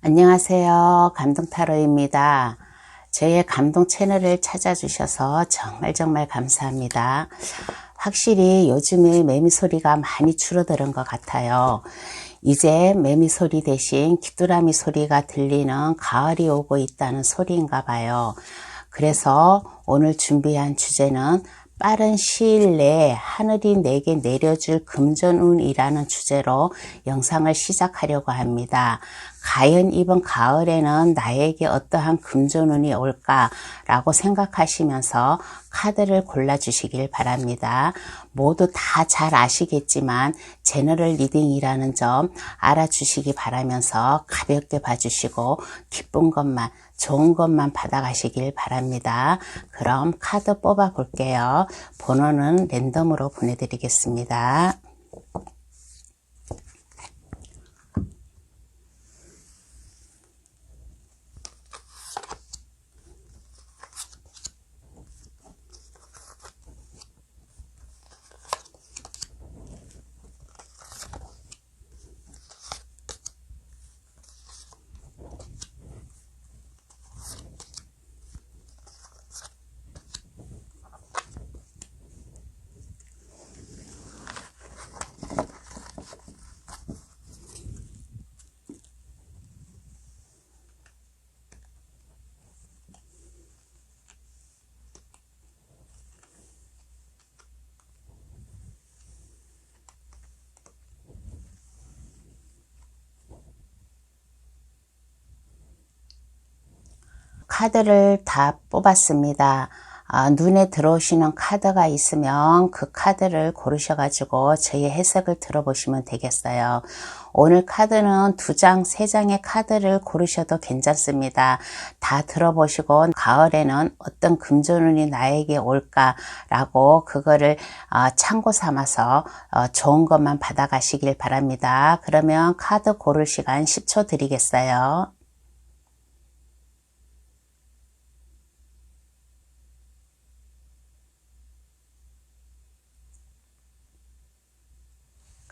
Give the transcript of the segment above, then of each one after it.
안녕하세요. 감동타로입니다. 저의 감동 채널을 찾아주셔서 정말 감사합니다. 확실히 요즘에 매미 소리가 많이 줄어드는 것 같아요. 이제 매미 소리 대신 귀뚜라미 소리가 들리는 가을이 오고 있다는 소리인가 봐요. 그래서 오늘 준비한 주제는 빠른 시일 내에 하늘이 내게 내려줄 금전운이라는 주제로 영상을 시작하려고 합니다. 과연 이번 가을에는 나에게 어떠한 금전운이 올까라고 생각하시면서 카드를 골라주시길 바랍니다. 모두 다 잘 아시겠지만 제너럴 리딩이라는 점 알아주시기 바라면서 가볍게 봐주시고 기쁜 것만 좋은 것만 받아가시길 바랍니다. 그럼 카드 뽑아 볼게요. 번호는 랜덤으로 보내드리겠습니다. 카드를 다 뽑았습니다. 눈에 들어오시는 카드가 있으면 그 카드를 고르셔가지고 저희 해석을 들어보시면 되겠어요. 오늘 카드는 2장, 3장의 카드를 고르셔도 괜찮습니다. 다 들어보시고 가을에는 어떤 금전운이 나에게 올까라고 그거를 참고 삼아서 좋은 것만 받아가시길 바랍니다. 그러면 카드 고를 시간 10초 드리겠어요.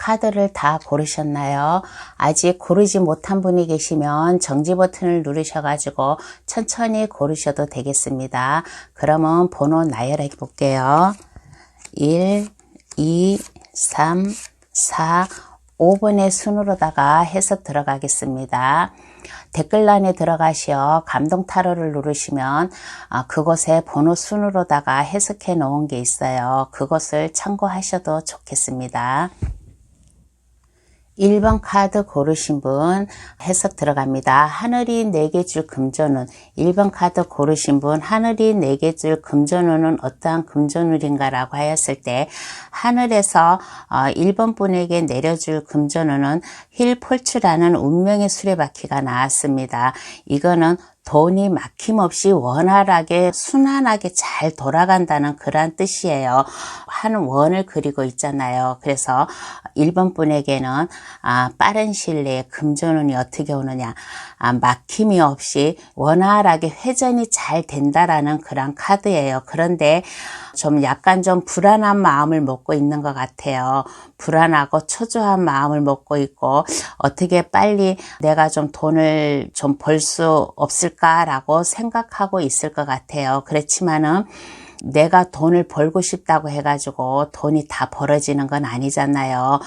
카드를 다 고르셨나요? 아직 고르지 못한 분이 계시면 정지 버튼을 누르셔가지고 천천히 고르셔도 되겠습니다. 그러면 번호 나열해 볼게요. 1, 2, 3, 4, 5번의 순으로다가 해석 들어가겠습니다. 댓글란에 들어가시어 감동타로를 누르시면 그곳에 번호 순으로다가 해석해 놓은 게 있어요. 그것을 참고하셔도 좋겠습니다. 1번 카드 고르신 분 해석 들어갑니다. 하늘이 내게 줄 금전운. 1번 카드 고르신 분 하늘이 내게 줄 금전운은 어떠한 금전운인가 라고 하였을 때 하늘에서 1번 분에게 내려줄 금전운은 힐폴츠라는 운명의 수레바퀴가 나왔습니다. 이거는 돈이 막힘없이 원활하게 순환하게 잘 돌아간다는 그런 뜻이에요. 한 원을 그리고 있잖아요. 그래서 1번 분에게는 빠른 시일 내에 금전운이 어떻게 오느냐, 막힘이 없이 원활하게 회전이 잘 된다라는 그런 카드예요. 그런데 좀 약간 좀 불안한 마음을 먹고 있는 것 같아요. 불안하고 초조한 마음을 먹고 있고 어떻게 빨리 내가 좀 돈을 좀 벌 수 없을까라고 생각하고 있을 것 같아요. 그렇지만은 내가 돈을 벌고 싶다고 해가지고 돈이 다 벌어지는 건 아니잖아요.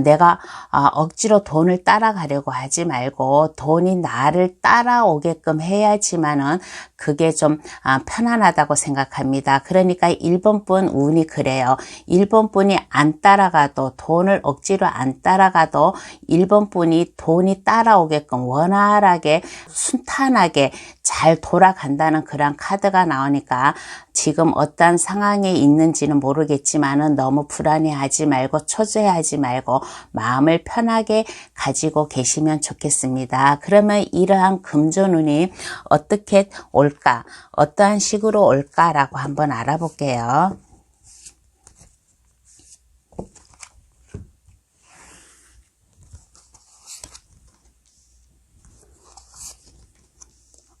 내가 억지로 돈을 따라가려고 하지 말고 돈이 나를 따라오게끔 해야지만은 그게 좀 편안하다고 생각합니다. 그러니까 1번 분 운이 그래요. 1번 분이 안 따라가도 돈을 억지로 안 따라가도 1번 분이 돈이 따라오게끔 원활하게 순탄하게 잘 돌아간다는 그런 카드가 나오니까 지금 어떤 상황에 있는지는 모르겠지만은 너무 불안해하지 말고 초조해하지 말고 마음을 편하게 가지고 계시면 좋겠습니다. 그러면 이러한 금전운이 어떻게 올까? 어떠한 식으로 올까라고 한번 알아볼게요.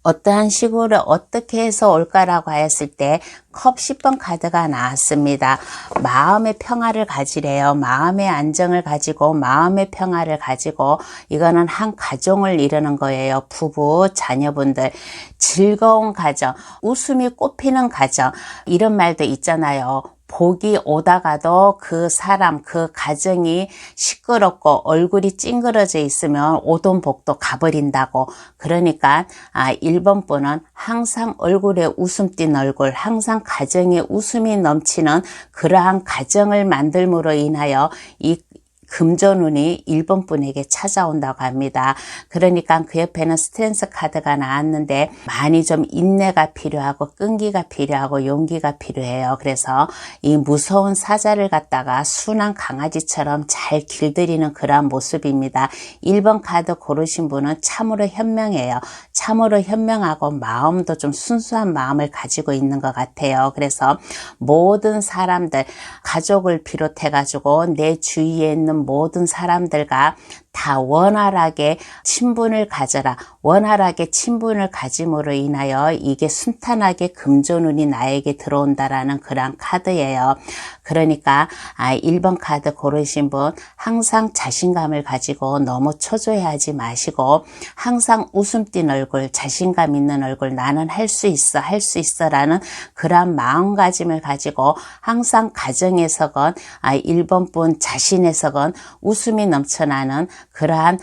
어떠한 식으로 어떻게 해서 올까라고 하였을 때 컵 10번 카드가 나왔습니다. 마음의 평화를 가지래요. 마음의 안정을 가지고 마음의 평화를 가지고 이거는 한 가정을 이루는 거예요. 부부, 자녀분들. 즐거운 가정, 웃음이 꽃피는 가정 이런 말도 있잖아요. 복이 오다가도 그 사람, 그 가정이 시끄럽고 얼굴이 찡그러져 있으면 오던 복도 가버린다고. 그러니까 1번 분은 항상 얼굴에 웃음 띤 얼굴, 항상 가정에 웃음이 넘치는 그러한 가정을 만들므로 인하여 이 금전운이 1번 분에게 찾아온다고 합니다. 그러니까 그 옆에는 스트렝스 카드가 나왔는데 많이 좀 인내가 필요하고 끈기가 필요하고 용기가 필요해요. 그래서 이 무서운 사자를 갖다가 순한 강아지처럼 잘 길들이는 그러한 모습입니다. 1번 카드 고르신 분은 참으로 현명해요. 참으로 현명하고 마음도 좀 순수한 마음을 가지고 있는 것 같아요. 그래서 모든 사람들, 가족을 비롯해 가지고 내 주위에 있는 모든 사람들과 다 원활하게 친분을 가져라. 원활하게 친분을 가짐으로 인하여 이게 순탄하게 금전운이 나에게 들어온다라는 그런 카드예요. 그러니까 1번 카드 고르신 분 항상 자신감을 가지고 너무 초조해하지 마시고 항상 웃음 띤 얼굴, 자신감 있는 얼굴, 나는 할 수 있어, 할 수 있어 라는 그런 마음가짐을 가지고 항상 가정에서건 1번 분 자신에서건 웃음이 넘쳐나는 그러한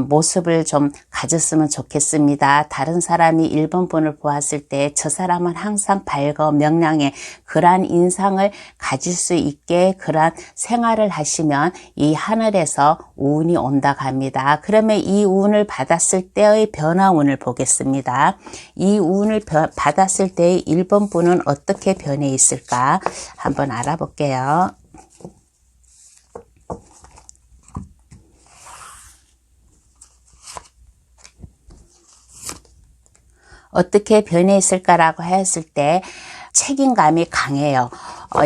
모습을 좀 가졌으면 좋겠습니다. 다른 사람이 1번 분을 보았을 때 저 사람은 항상 밝고 명랑해 그러한 인상을 가질 수 있게 그러한 생활을 하시면 이 하늘에서 운이 온다고 합니다. 그러면 이 운을 받았을 때의 변화운을 보겠습니다. 이 운을 받았을 때의 1번 분은 어떻게 변해 있을까 한번 알아볼게요. 어떻게 변해 있을까라고 했을 때 책임감이 강해요.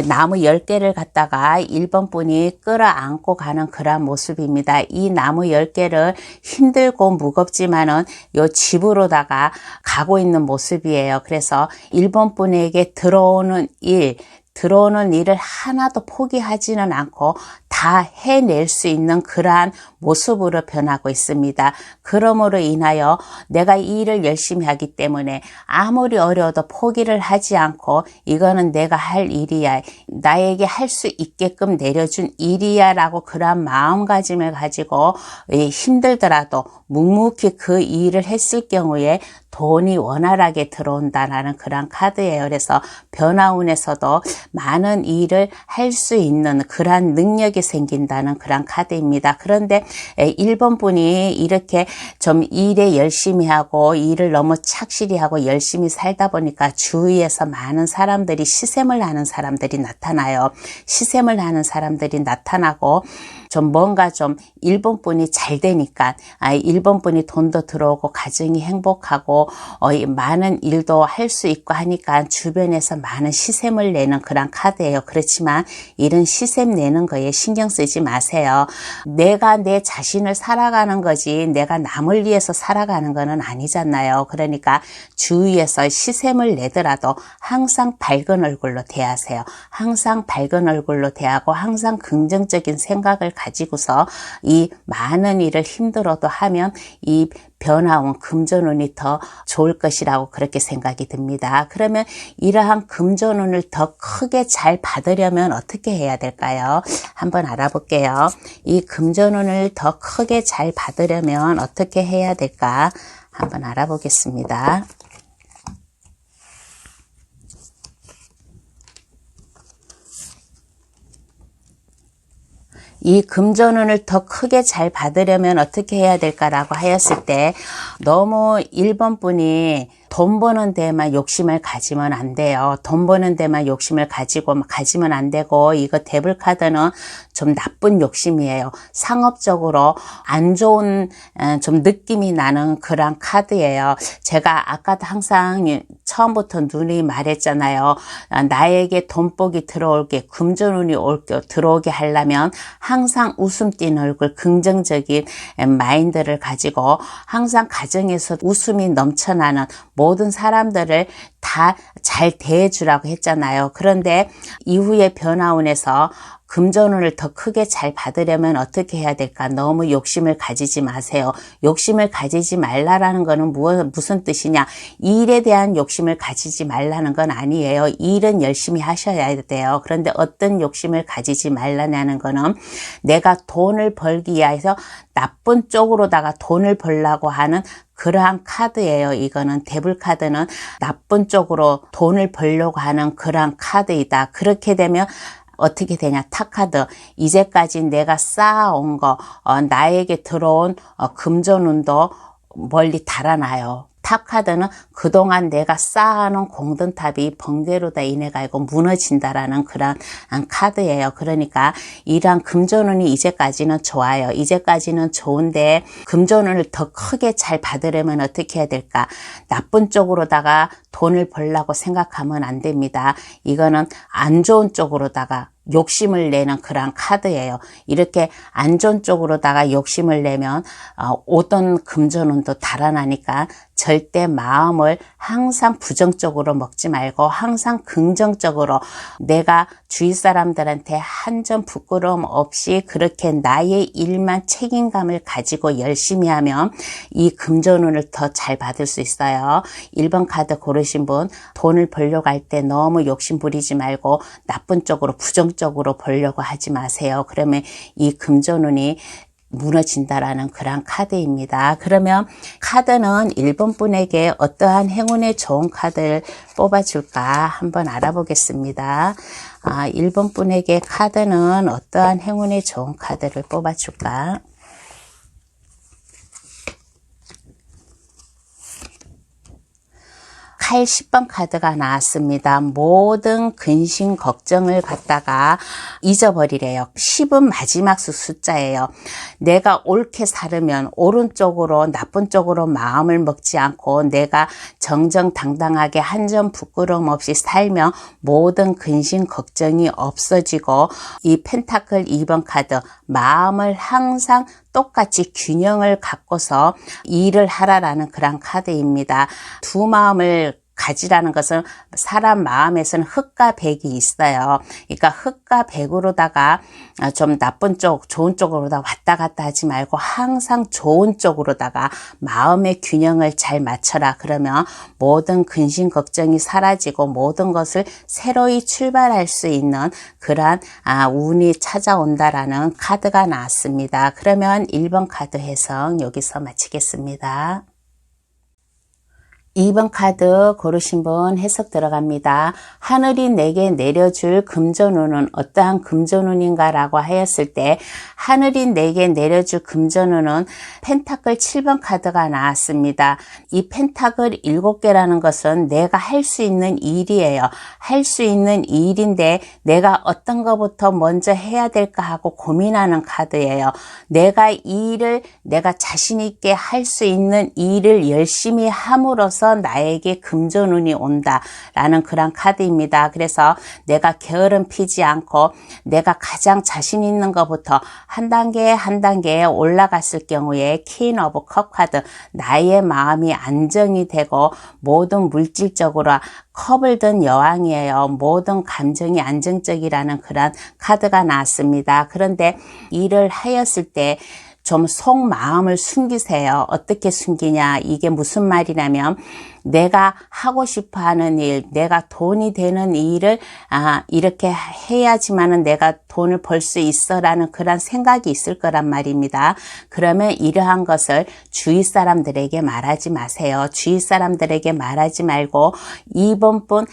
나무 10개를 갖다가 1번 분이 끌어안고 가는 그런 모습입니다. 이 나무 10개를 힘들고 무겁지만은 요 집으로다가 가고 있는 모습이에요. 그래서 1번 분에게 들어오는 일을 하나도 포기하지는 않고 다 해낼 수 있는 그러한 모습으로 변하고 있습니다. 그러므로 인하여 내가 이 일을 열심히 하기 때문에 아무리 어려워도 포기를 하지 않고 이거는 내가 할 일이야. 나에게 할 수 있게끔 내려준 일이야 라고 그러한 마음가짐을 가지고 힘들더라도 묵묵히 그 일을 했을 경우에 돈이 원활하게 들어온다는 그런 카드예요. 그래서 변화운에서도 많은 일을 할 수 있는 그러한 능력이 생긴다는 그런 카드입니다. 그런데 1번 분이 이렇게 좀 일에 열심히 하고 일을 너무 착실히 하고 열심히 살다 보니까 주위에서 많은 사람들이 시샘을 하는 사람들이 나타나요. 시샘을 하는 사람들이 나타나고 좀 뭔가 좀 1번 분이 잘 되니까 1번 분이 돈도 들어오고 가정이 행복하고 많은 일도 할 수 있고 하니까 주변에서 많은 시샘을 내는 그런 카드예요. 그렇지만 이런 시샘 내는 거에 신경 쓰지 마세요. 내가 내 자신을 살아가는 거지 내가 남을 위해서 살아가는 거는 아니잖아요. 그러니까 주위에서 시샘을 내더라도 항상 밝은 얼굴로 대하세요. 항상 밝은 얼굴로 대하고 항상 긍정적인 생각을 가지고서 이 많은 일을 힘들어도 하면 이 변화운 금전운이 더 좋을 것이라고 그렇게 생각이 듭니다. 그러면 이러한 금전운을 더 크게 잘 받으려면 어떻게 해야 될까요? 한번 알아볼게요. 이 금전운을 더 크게 잘 받으려면 어떻게 해야 될까? 한번 알아보겠습니다. 이 금전운을 더 크게 잘 받으려면 어떻게 해야 될까라고 하였을 때 너무 1번 분이 돈 버는 데만 욕심을 가지면 안 돼요. 돈 버는 데만 욕심을 가지면 안 되고 이거 데블 카드는 좀 나쁜 욕심이에요. 상업적으로 안 좋은 좀 느낌이 나는 그런 카드예요. 제가 아까도 항상 처음부터 누누이 말했잖아요. 나에게 돈복이 들어올게 금전운이 들어오게 하려면 항상 웃음 띤 얼굴 긍정적인 마인드를 가지고 항상 가정에서 웃음이 넘쳐나는 모든 사람들을 다 잘 대해주라고 했잖아요. 그런데 이후에 변화운에서 금전운을 더 크게 잘 받으려면 어떻게 해야 될까? 너무 욕심을 가지지 마세요. 욕심을 가지지 말라라는 거는 무슨 뜻이냐? 일에 대한 욕심을 가지지 말라는 건 아니에요. 일은 열심히 하셔야 돼요. 그런데 어떤 욕심을 가지지 말라는 거는 내가 돈을 벌기 위해서 나쁜 쪽으로다가 돈을 벌려고 하는 그러한 카드예요. 이거는 데블카드는 나쁜 쪽으로 돈을 벌려고 하는 그러한 카드이다. 그렇게 되면 어떻게 되냐? 탑카드. 이제까지 내가 쌓아온 거, 나에게 들어온 금전운도 멀리 달아나요. 탑카드는 그동안 내가 쌓아놓은 공든탑이 번개로 다 인해가지고 무너진다라는 그런 카드예요. 그러니까 이러한 금전운이 이제까지는 좋아요. 이제까지는 좋은데 금전운을 더 크게 잘 받으려면 어떻게 해야 될까? 나쁜 쪽으로다가 돈을 벌려고 생각하면 안 됩니다. 이거는 안 좋은 쪽으로다가 욕심을 내는 그런 카드예요. 이렇게 안 좋은 쪽으로다가 욕심을 내면 오던 금전운도 달아나니까 절대 마음을 항상 부정적으로 먹지 말고 항상 긍정적으로 내가 주위 사람들한테 한 점 부끄러움 없이 그렇게 나의 일만 책임감을 가지고 열심히 하면 이 금전운을 더 잘 받을 수 있어요. 1번 카드 고르신 분, 돈을 벌려고 할 때 너무 욕심 부리지 말고 나쁜 쪽으로 부정적으로 벌려고 하지 마세요. 그러면 이 금전운이 무너진다라는 그런 카드입니다. 그러면 카드는 1번 분에게 어떠한 행운에 좋은 카드를 뽑아줄까 한번 알아보겠습니다. 1번 분에게 카드는 어떠한 행운에 좋은 카드를 뽑아줄까? 칼 10번 카드가 나왔습니다. 모든 근심 걱정을 갖다가 잊어버리래요. 10은 마지막 숫자예요. 내가 옳게 살으면 오른쪽으로 나쁜 쪽으로 마음을 먹지 않고 내가 정정당당하게 한 점 부끄러움 없이 살면 모든 근심 걱정이 없어지고 이 펜타클 2번 카드 마음을 항상 똑같이 균형을 갖고서 일을 하라라는 그런 카드입니다. 두 마음을 가지라는 것은 사람 마음에서는 흑과 백이 있어요. 그러니까 흑과 백으로다가 좀 나쁜 쪽, 좋은 쪽으로다 왔다 갔다 하지 말고 항상 좋은 쪽으로다가 마음의 균형을 잘 맞춰라. 그러면 모든 근심 걱정이 사라지고 모든 것을 새로이 출발할 수 있는 그러한 운이 찾아온다라는 카드가 나왔습니다. 그러면 1번 카드 해석 여기서 마치겠습니다. 2번 카드 고르신 분 해석 들어갑니다. 하늘이 내게 내려줄 금전운은 어떠한 금전운인가 라고 하였을 때 하늘이 내게 내려줄 금전운은 펜타클 7번 카드가 나왔습니다. 이 펜타클 7개라는 것은 내가 할 수 있는 일이에요. 할 수 있는 일인데 내가 어떤 것부터 먼저 해야 될까 하고 고민하는 카드예요. 내가 이 일을 내가 자신 있게 할 수 있는 일을 열심히 함으로써 나에게 금전운이 온다라는 그런 카드입니다. 그래서 내가 게으름 피지 않고 내가 가장 자신 있는 것부터 한 단계 한 단계 올라갔을 경우에 퀸 오브 컵 카드 나의 마음이 안정이 되고 모든 물질적으로 컵을 든 여왕이에요. 모든 감정이 안정적이라는 그런 카드가 나왔습니다. 그런데 일을 하였을 때 좀 속마음을 숨기세요. 어떻게 숨기냐? 이게 무슨 말이냐면 내가 하고 싶어 하는 일, 내가 돈이 되는 일을 이렇게 해야지만은 내가 돈을 벌 수 있어라는 그런 생각이 있을 거란 말입니다. 그러면 이러한 것을 주위 사람들에게 말하지 마세요. 주위 사람들에게 말하지 말고 2번 분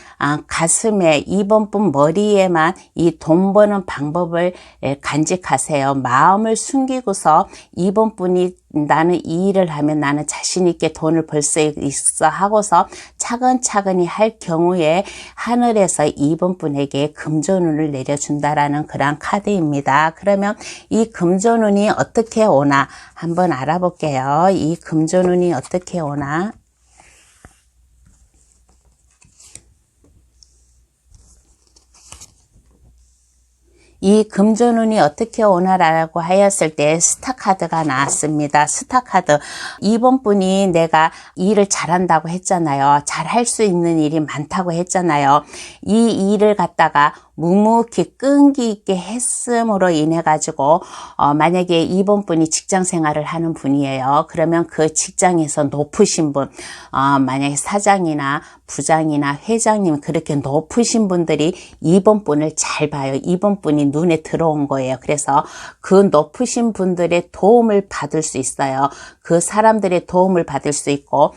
가슴에 2번 분 머리에만 이 돈 버는 방법을 간직하세요. 마음을 숨기고서 2번 분이 나는 이 일을 하면 나는 자신 있게 돈을 벌 수 있어 하고서 차근차근히 할 경우에 하늘에서 2번 분에게 금전운을 내려준다라는 그런 카드입니다. 그러면 이 금전운이 어떻게 오나 한번 알아볼게요. 이 금전운이 어떻게 오나? 이 금전운이 어떻게 오나라고 하였을 때 스타카드가 나왔습니다. 스타카드. 2번 분이 내가 일을 잘한다고 했잖아요. 잘할 수 있는 일이 많다고 했잖아요. 이 일을 갖다가 묵묵히 끈기 있게 했음으로 인해 가지고 만약에 2번 분이 직장 생활을 하는 분이에요. 그러면 그 직장에서 높으신 분, 만약에 사장이나 부장이나 회장님 그렇게 높으신 분들이 2번 분을 잘 봐요. 2번 분이 눈에 들어온 거예요. 그래서 그 높으신 분들의 도움을 받을 수 있어요. 그 사람들의 도움을 받을 수 있고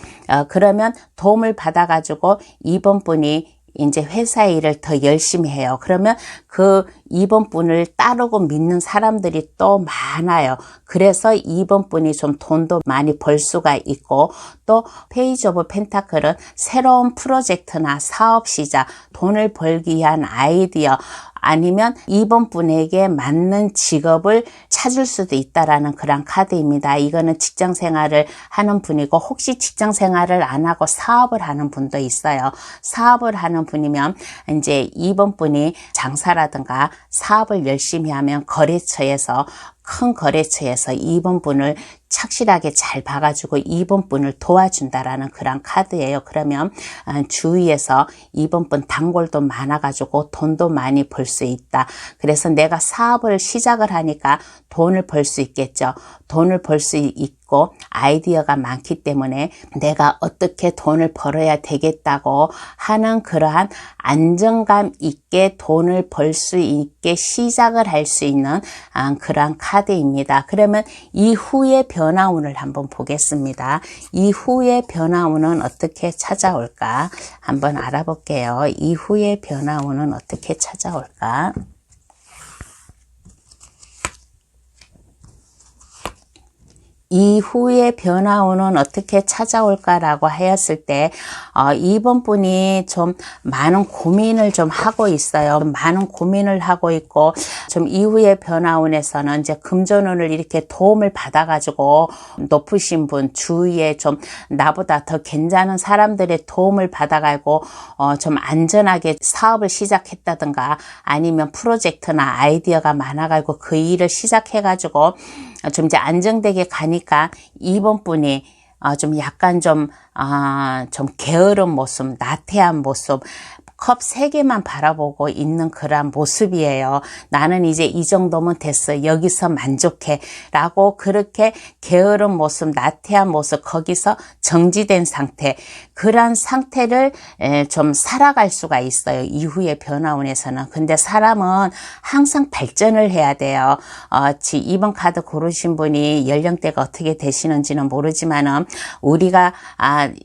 그러면 도움을 받아 가지고 2번 분이 이제 회사 일을 더 열심히 해요. 그러면 그 2번 분을 따르고 믿는 사람들이 또 많아요. 그래서 2번 분이 좀 돈도 많이 벌 수가 있고, 또 페이지 오브 펜타클은 새로운 프로젝트나 사업 시작, 돈을 벌기 위한 아이디어, 아니면 2번 분에게 맞는 직업을 찾을 수도 있다라는 그런 카드입니다. 이거는 직장 생활을 하는 분이고, 혹시 직장 생활을 안 하고 사업을 하는 분도 있어요. 사업을 하는 분이면 이제 2번 분이 장사라든가 사업을 열심히 하면 거래처에서 큰 거래처에서 2번 분을 착실하게 잘 봐가지고 2번 분을 도와준다라는 그런 카드예요. 그러면 주위에서 2번 분 단골도 많아가지고 돈도 많이 벌 수 있다. 그래서 내가 사업을 시작을 하니까 돈을 벌 수 있겠죠. 돈을 벌 수 있고 아이디어가 많기 때문에 내가 어떻게 돈을 벌어야 되겠다고 하는 그러한 안정감 있게 돈을 벌 수 있게 시작을 할 수 있는 그러한 카드입니다. 그러면 이후의 변화운을 한번 보겠습니다. 이후의 변화운은 어떻게 찾아올까? 한번 알아볼게요. 이후의 변화운은 어떻게 찾아올까? 이후의 변화운은 어떻게 찾아올까라고 하였을 때 2번 분이 좀 많은 고민을 좀 하고 있어요. 많은 고민을 하고 있고 좀 이후의 변화운에서는 이제 금전운을 이렇게 도움을 받아가지고 높으신 분 주위에 좀 나보다 더 괜찮은 사람들의 도움을 받아가지고 좀 안전하게 사업을 시작했다든가 아니면 프로젝트나 아이디어가 많아가지고 그 일을 시작해가지고 좀 이제 안정되게 가니까 2번 분이 좀 약간 좀 게으른 모습, 나태한 모습, 컵 3개만 바라보고 있는 그런 모습이에요. 나는 이제 이 정도면 됐어. 여기서 만족해. 라고 그렇게 게으른 모습, 나태한 모습, 거기서 정지된 상태. 그런 상태를 좀 살아갈 수가 있어요. 이후의 변화운에서는. 근데 사람은 항상 발전을 해야 돼요. 2번 카드 고르신 분이 연령대가 어떻게 되시는지는 모르지만은 우리가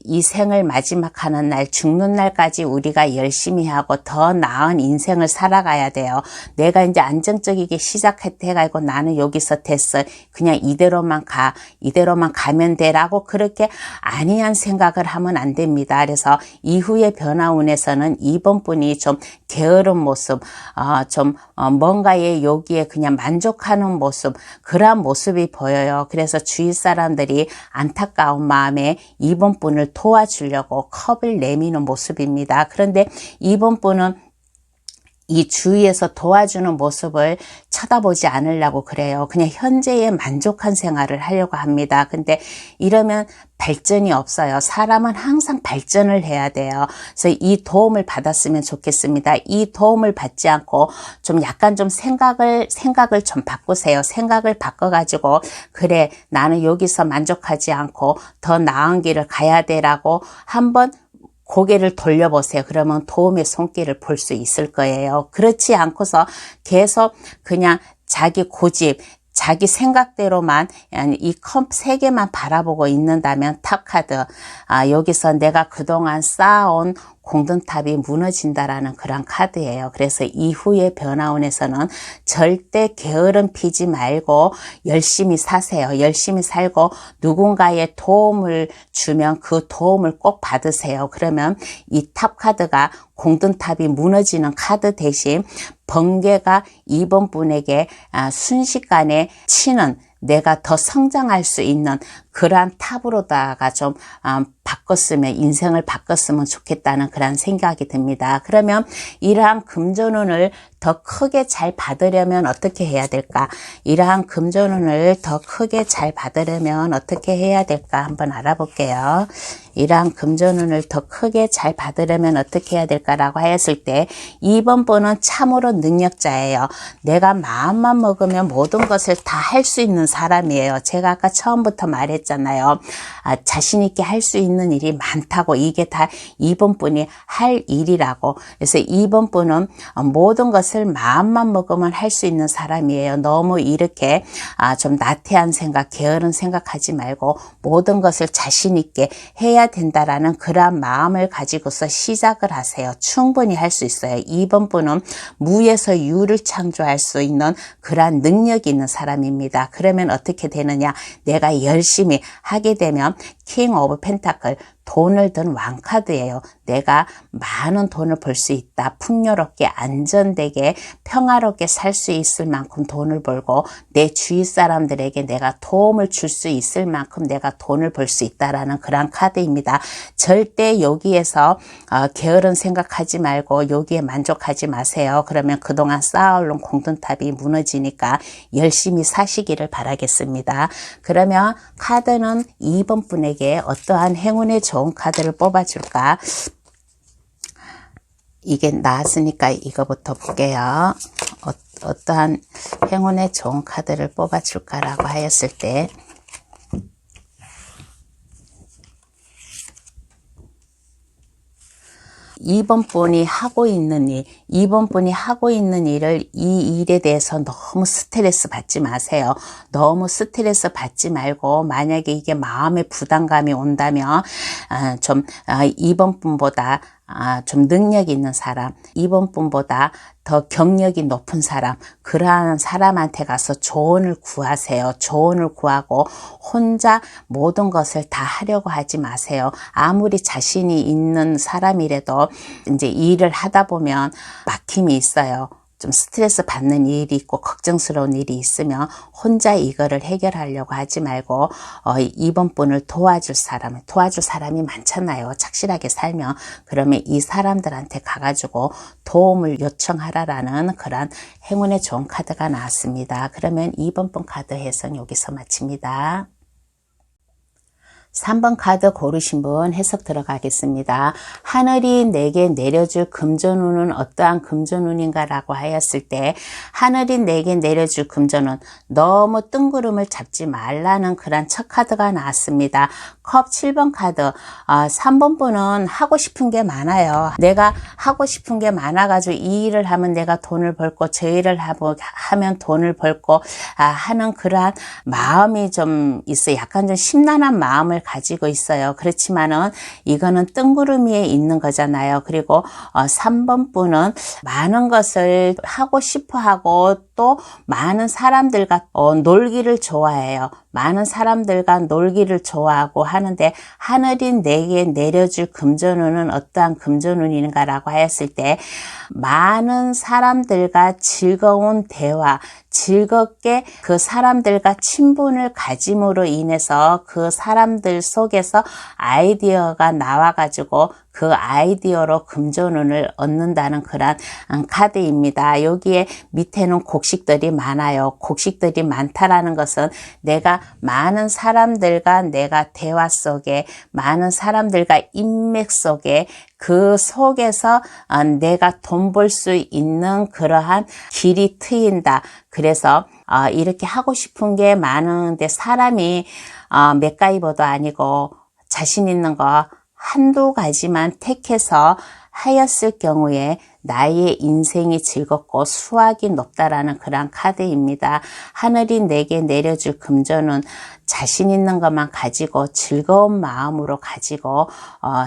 이 생을 마지막 하는 날, 죽는 날까지 우리가 열심히 하고 더 나은 인생을 살아가야 돼요. 내가 이제 안정적이게 시작해가지고 나는 여기서 됐어. 그냥 이대로만 가면 돼라고 그렇게 안이한 생각을 하면 안 됩니다. 그래서 이후의 변화운에서는 2번 분이 좀 게으른 모습, 뭔가에 여기에 그냥 만족하는 모습, 그러한 모습이 보여요. 그래서 주위 사람들이 안타까운 마음에 2번 분을 도와주려고 컵을 내미는 모습입니다. 그런데 2번 분은 이 주위에서 도와주는 모습을 쳐다보지 않으려고 그래요. 그냥 현재에 만족한 생활을 하려고 합니다. 근데 이러면 발전이 없어요. 사람은 항상 발전을 해야 돼요. 그래서 이 도움을 받았으면 좋겠습니다. 이 도움을 받지 않고 좀 약간 좀 생각을 좀 바꾸세요. 생각을 바꿔가지고 그래 나는 여기서 만족하지 않고 더 나은 길을 가야 돼라고 한번 고개를 돌려보세요. 그러면 도움의 손길을 볼 수 있을 거예요. 그렇지 않고서 계속 그냥 자기 고집, 자기 생각대로만 이 컵 3개만 바라보고 있는다면 탑카드, 여기서 내가 그동안 쌓아온 공든탑이 무너진다라는 그런 카드예요. 그래서 이후의 변화운에서는 절대 게으름 피지 말고 열심히 사세요. 열심히 살고 누군가의 도움을 주면 그 도움을 꼭 받으세요. 그러면 이 탑 카드가 공든탑이 무너지는 카드 대신 번개가 2번 분에게 순식간에 치는 내가 더 성장할 수 있는 그러한 탑으로다가 좀 바꿨으면 인생을 바꿨으면 좋겠다는 그런 생각이 듭니다. 그러면 이러한 금전운을 더 크게 잘 받으려면 어떻게 해야 될까? 이러한 금전운을 더 크게 잘 받으려면 어떻게 해야 될까? 한번 알아볼게요. 이러한 금전운을 더 크게 잘 받으려면 어떻게 해야 될까라고 하였을 때 2번 분은 참으로 능력자예요. 내가 마음만 먹으면 모든 것을 다 할 수 있는 사람이에요. 제가 아까 처음부터 말했잖아요. 자신 있게 할 수 있는 일이 많다고, 이게 다 2번 분이 할 일이라고. 그래서 2번 분은 모든 것을 마음만 먹으면 할 수 있는 사람이에요. 너무 이렇게 좀 나태한 생각, 게으른 생각하지 말고 모든 것을 자신 있게 해야 된다라는 그러한 마음을 가지고서 시작을 하세요. 충분히 할 수 있어요. 2번 분은 무에서 유를 창조할 수 있는 그러한 능력이 있는 사람입니다. 그러면 어떻게 되느냐? 내가 열심히 하게 되면 킹 오브 펜타클, 돈을 든 왕카드예요. 내가 많은 돈을 벌 수 있다. 풍요롭게, 안전되게, 평화롭게 살 수 있을 만큼 돈을 벌고 내 주위 사람들에게 내가 도움을 줄 수 있을 만큼 내가 돈을 벌 수 있다라는 그런 카드입니다. 절대 여기에서 게으른 생각하지 말고 여기에 만족하지 마세요. 그러면 그동안 쌓아올린 공든탑이 무너지니까 열심히 사시기를 바라겠습니다. 그러면 카드는 2번 분에게 어떠한 행운의 좋은 카드를 뽑아줄까? 이게 나왔으니까 이거부터 볼게요. 어떠한 행운의 좋은 카드를 뽑아줄까라고 하였을 때 2번 분이 하고 있는 일, 2번 분이 하고 있는 일을, 이 일에 대해서 너무 스트레스 받지 마세요. 너무 스트레스 받지 말고 만약에 이게 마음의 부담감이 온다면 2번 분보다 좀 능력 있는 사람, 2번 분보다 더 경력이 높은 사람, 그러한 사람한테 가서 조언을 구하세요. 조언을 구하고 혼자 모든 것을 다 하려고 하지 마세요. 아무리 자신이 있는 사람이라도 이제 일을 하다 보면 막힘이 있어요. 좀 스트레스 받는 일이 있고 걱정스러운 일이 있으면 혼자 이거를 해결하려고 하지 말고 2번 분을 도와줄 사람이 많잖아요. 착실하게 살면. 그러면 이 사람들한테 가가지고 도움을 요청하라라는 그런 행운의 좋은 카드가 나왔습니다. 그러면 2번 분 카드 해석 여기서 마칩니다. 3번 카드 고르신 분 해석 들어가겠습니다. 하늘이 내게 내려줄 금전운은 어떠한 금전운인가 라고 하였을 때 하늘이 내게 내려줄 금전운, 너무 뜬구름을 잡지 말라는 그런 첫 카드가 나왔습니다. 컵 7번 카드, 3번 분은 하고 싶은 게 많아요. 내가 하고 싶은 게 많아가지고 이 일을 하면 내가 돈을 벌고 저 일을 하면 돈을 벌고 하는 그러한 마음이 좀 있어요. 약간 좀 심란한 마음을 가지고 있어요. 그렇지만은 이거는 뜬구름 위에 있는 거잖아요. 그리고 3번 분은 많은 것을 하고 싶어 하고 또 많은 사람들과 놀기를 좋아해요. 많은 사람들과 놀기를 좋아하고 하는데 하늘이 내게 내려줄 금전운은 어떠한 금전운인가 라고 하였을 때 많은 사람들과 즐거운 대화, 즐겁게 그 사람들과 친분을 가짐으로 인해서 그 사람들 속에서 아이디어가 나와가지고 그 아이디어로 금전운을 얻는다는 그런 카드입니다. 여기에 밑에는 곡식들이 많아요. 곡식들이 많다라는 것은 내가 많은 사람들과 내가 대화 속에, 많은 사람들과 인맥 속에, 그 속에서 내가 돈 벌 수 있는 그러한 길이 트인다. 그래서 이렇게 하고 싶은 게 많은데 사람이 맥가이버도 아니고 자신 있는 거 한두 가지만 택해서 하였을 경우에 나의 인생이 즐겁고 수확이 높다라는 그런 카드입니다. 하늘이 내게 내려줄 금전은 자신 있는 것만 가지고 즐거운 마음으로 가지고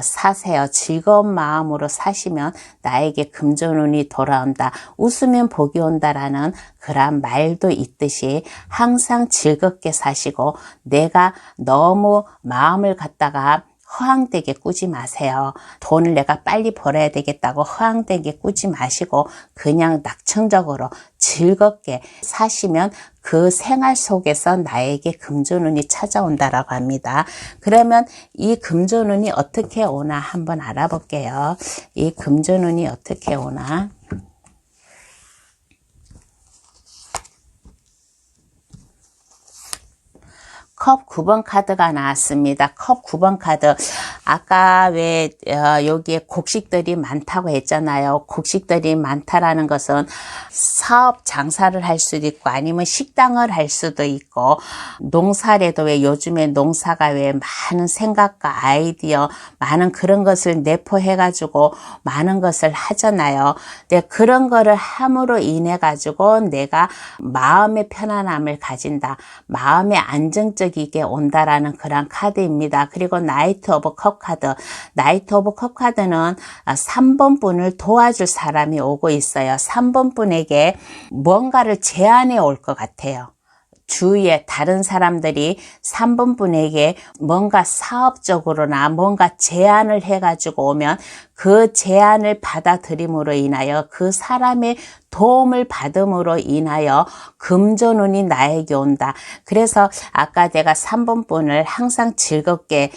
사세요. 즐거운 마음으로 사시면 나에게 금전운이 돌아온다. 웃으면 복이 온다라는 그런 말도 있듯이 항상 즐겁게 사시고 내가 너무 마음을 갖다가 허황되게 꾸지 마세요. 돈을 내가 빨리 벌어야 되겠다고 허황되게 꾸지 마시고 그냥 낙천적으로 즐겁게 사시면 그 생활 속에서 나에게 금전운이 찾아온다라고 합니다. 그러면 이 금전운이 어떻게 오나 한번 알아볼게요. 이 금전운이 어떻게 오나. 컵 9번 카드가 나왔습니다. 컵 9번 카드. 아까 왜 여기에 곡식들이 많다고 했잖아요. 곡식들이 많다라는 것은 사업 장사를 할 수도 있고 아니면 식당을 할 수도 있고 농사래도 왜 요즘에 농사가 왜 많은 생각과 아이디어 많은 그런 것을 내포해 가지고 많은 것을 하잖아요. 근데 그런 거를 함으로 인해 가지고 내가 마음의 편안함을 가진다. 마음의 안정적이게 온다라는 그런 카드입니다. 그리고 나이트 오브 컵 카드. 나이트 오브 컵 카드는 3번 분을 도와줄 사람이 오고 있어요. 3번 분에게 뭔가를 제안해 올 것 같아요. 주위에 다른 사람들이 3번 분에게 뭔가 사업적으로나 뭔가 제안을 해가지고 오면 그 제안을 받아들임으로 인하여 그 사람의 도움을 받음으로 인하여 금전운이 나에게 온다. 그래서 아까 내가 3번 분을 항상 즐겁게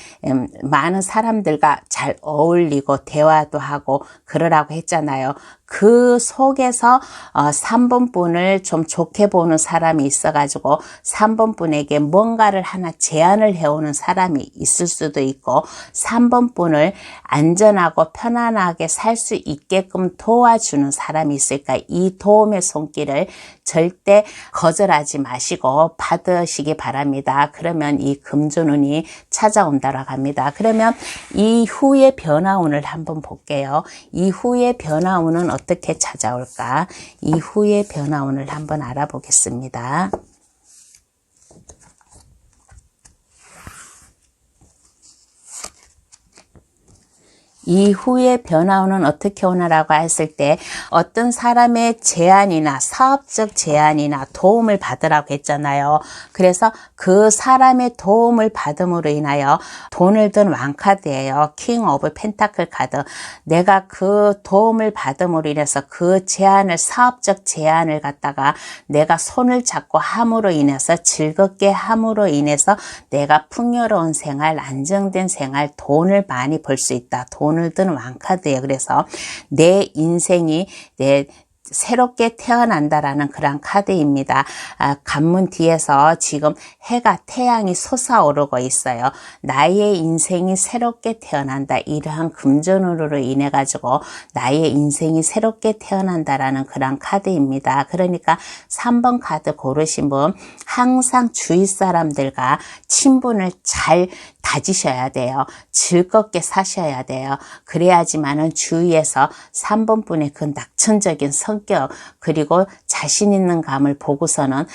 많은 사람들과 잘 어울리고 대화도 하고 그러라고 했잖아요. 그 속에서 3번 분을 좀 좋게 보는 사람이 있어가지고 3번 분에게 뭔가를 하나 제안을 해오는 사람이 있을 수도 있고 3번 분을 안전하고 편안하게 살 수 있게끔 도와주는 사람이 있을까. 이 도움의 손길을 절대 거절하지 마시고 받으시기 바랍니다. 그러면 이 금전운이 찾아온다라고 합니다. 그러면 이후의 변화운을 한번 볼게요. 이후의 변화운은 어떻게 찾아올까? 이후의 변화운을 한번 알아보겠습니다. 이후의 변화운은 어떻게 오나라고 했을 때 어떤 사람의 제안이나 사업적 제안이나 도움을 받으라고 했잖아요. 그래서 그 사람의 도움을 받음으로 인하여 돈을 든 왕카드예요. 킹 오브 펜타클 카드. 내가 그 도움을 받음으로 인해서 그 제안을 사업적 제안을 갖다가 내가 손을 잡고 함으로 인해서 즐겁게 함으로 인해서 내가 풍요로운 생활, 안정된 생활, 돈을 많이 벌 수 있다. 돈을 든 왕카드예요. 그래서 내 인생이 새롭게 태어난다라는 그런 카드입니다. 관문 뒤에서 지금 해가 태양이 솟아오르고 있어요. 나의 인생이 새롭게 태어난다. 이러한 금전으로 인해 가지고 나의 인생이 새롭게 태어난다라는 그런 카드입니다. 그러니까 3번 카드 고르신 분 항상 주위 사람들과 친분을 잘 다지셔야 돼요. 즐겁게 사셔야 돼요. 그래야지만은 주위에서 3번 분의 그 낙천적인 성격 그리고 자신 있는 감을 보고서는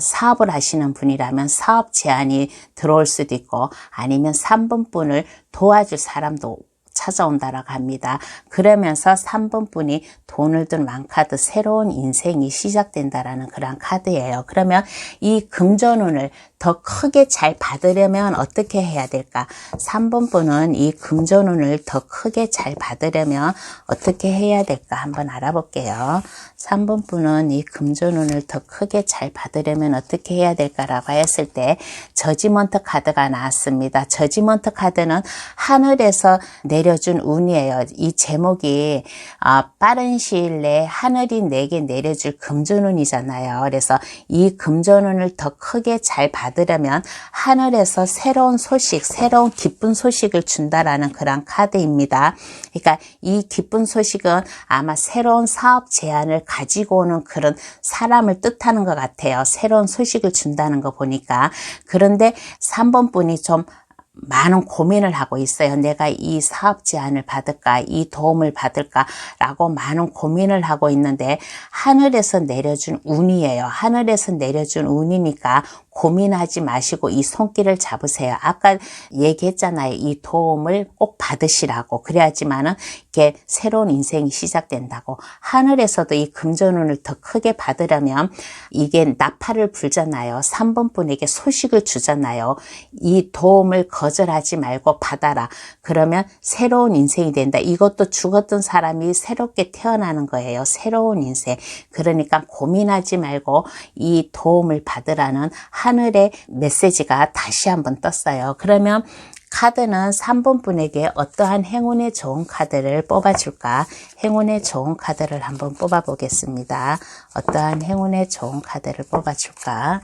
사업을 하시는 분이라면 사업 제안이 들어올 수도 있고 아니면 3번 분을 도와줄 사람도 찾아온다라고 합니다. 그러면서 3번 분이 돈을 든 왕카드 새로운 인생이 시작된다라는 그런 카드예요. 그러면 이 금전운을 더 크게 잘 받으려면 어떻게 해야 될까? 3번 분은 이 금전운을 더 크게 잘 받으려면 어떻게 해야 될까? 한번 알아볼게요. 3번 분은 이 금전운을 더 크게 잘 받으려면 어떻게 해야 될까라고 했을 때 저지먼트 카드가 나왔습니다. 저지먼트 카드는 하늘에서 내려준 운이에요. 이 제목이 빠른 시일 내에 하늘이 내게 내려줄 금전운이잖아요. 그래서 이 금전운을 더 크게 잘 받으려면 하늘에서 새로운 소식, 새로운 기쁜 소식을 준다라는 그런 카드입니다. 그러니까 이 기쁜 소식은 아마 새로운 사업 제안을 가지고 오는 그런 사람을 뜻하는 것 같아요. 새로운 소식을 준다는 거 보니까. 그런데 3번 분이 좀 많은 고민을 하고 있어요. 내가 이 사업 제안을 받을까, 이 도움을 받을까 라고 많은 고민을 하고 있는데 하늘에서 내려준 운이에요. 하늘에서 내려준 운이니까 고민하지 마시고 이 손길을 잡으세요. 아까 얘기했잖아요. 이 도움을 꼭 받으시라고. 그래야지만은 이렇게 새로운 인생이 시작된다고. 하늘에서도 이 금전운을 더 크게 받으려면 이게 나팔을 불잖아요. 3번 분에게 소식을 주잖아요. 이 도움을 거절하지 말고 받아라. 그러면 새로운 인생이 된다. 이것도 죽었던 사람이 새롭게 태어나는 거예요. 새로운 인생. 그러니까 고민하지 말고 이 도움을 받으라는 하늘의 메시지가 다시 한번 떴어요. 그러면 카드는 3번 분에게 어떠한 행운의 좋은 카드를 뽑아줄까? 행운의 좋은 카드를 한번 뽑아보겠습니다. 어떠한 행운의 좋은 카드를 뽑아줄까?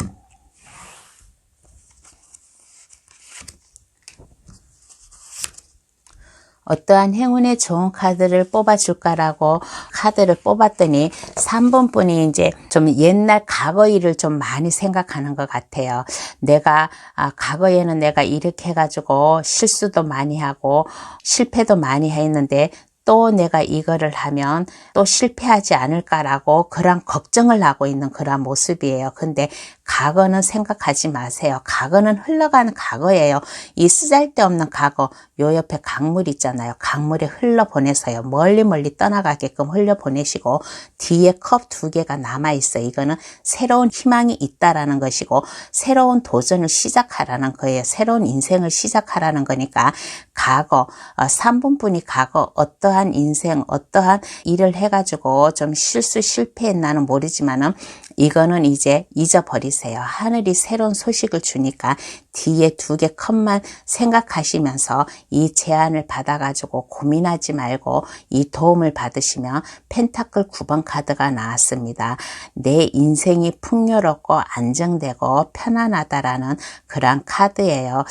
어떠한 행운의 좋은 카드를 뽑아줄까라고 카드를 뽑았더니 3번 분이 이제 좀 옛날 과거 일을 좀 많이 생각하는 것 같아요. 내가 과거에는 내가 이렇게 해가지고 실수도 많이 하고 실패도 많이 했는데 또 내가 이거를 하면 또 실패하지 않을까라고 그런 걱정을 하고 있는 그런 모습이에요. 근데 과거는 생각하지 마세요. 과거는 흘러가는 과거예요. 이 쓰잘데없는 과거, 요 옆에 강물 있잖아요. 강물에 흘러보내서요. 멀리 떠나가게끔 흘려보내시고 뒤에 컵 2개가 남아있어요. 이거는 새로운 희망이 있다라는 것이고 새로운 도전을 시작하라는 거예요. 새로운 인생을 시작하라는 거니까 과거, 3번 분이 과거 어떠한 인생, 어떠한 일을 해가지고 좀 실패했나는 모르지만은 이거는 이제 잊어버리세요. 하늘이 새로운 소식을 주니까 뒤에 2개 컵만 생각하시면서 이 제안을 받아가지고 고민하지 말고 이 도움을 받으시면 펜타클 9번 카드가 나왔습니다. 내 인생이 풍요롭고 안정되고 편안하다라는 그런 카드예요.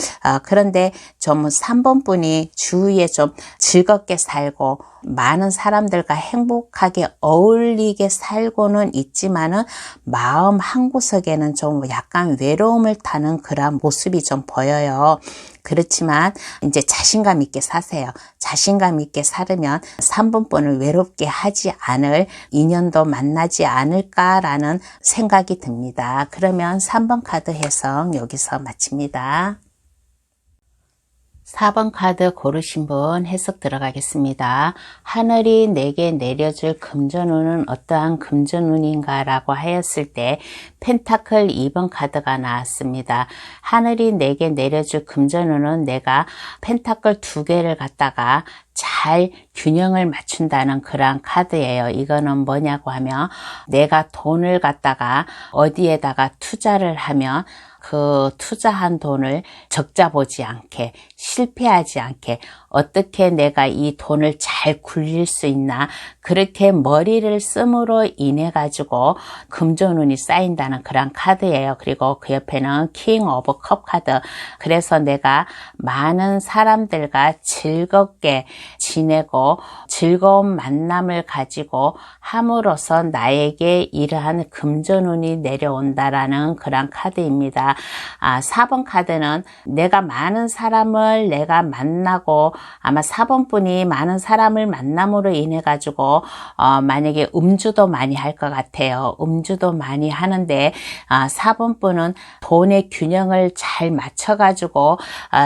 그런데 좀 3번 분이 주위에 좀 즐겁게 살고 많은 사람들과 행복하게 어울리게 살고는 있지만은 마음 한구석에는 좀 약간 외로움을 타는 그런 모습이 좀 보여요. 그렇지만 이제 자신감 있게 사세요. 자신감 있게 살으면 3번 분을 외롭게 하지 않을 인연도 만나지 않을까라는 생각이 듭니다. 그러면 3번 카드 해석 여기서 마칩니다. 4번 카드 고르신 분 해석 들어가겠습니다. 하늘이 내게 내려줄 금전운은 어떠한 금전운인가 라고 하였을 때 펜타클 2번 카드가 나왔습니다. 하늘이 내게 내려줄 금전운은 내가 펜타클 2개를 갖다가 잘 균형을 맞춘다는 그런 카드예요. 이거는 뭐냐고 하면 내가 돈을 갖다가 어디에다가 투자를 하면 그 투자한 돈을 적자 보지 않게 실패하지 않게 어떻게 내가 이 돈을 잘 굴릴 수 있나 그렇게 머리를 씀으로 인해 가지고 금전운이 쌓인다는 그런 카드예요. 그리고 그 옆에는 킹 오브 컵 카드. 그래서 내가 많은 사람들과 즐겁게 지내고 즐거운 만남을 가지고 함으로써 나에게 이러한 금전운이 내려온다라는 그런 카드입니다. 4번 카드는 내가 많은 사람을 내가 만나고 아마 4번 분이 많은 사람을 만남으로 인해 가지고 만약에 음주도 많이 할 것 같아요. 음주도 많이 하는데 4번 분은 돈의 균형을 잘 맞춰 가지고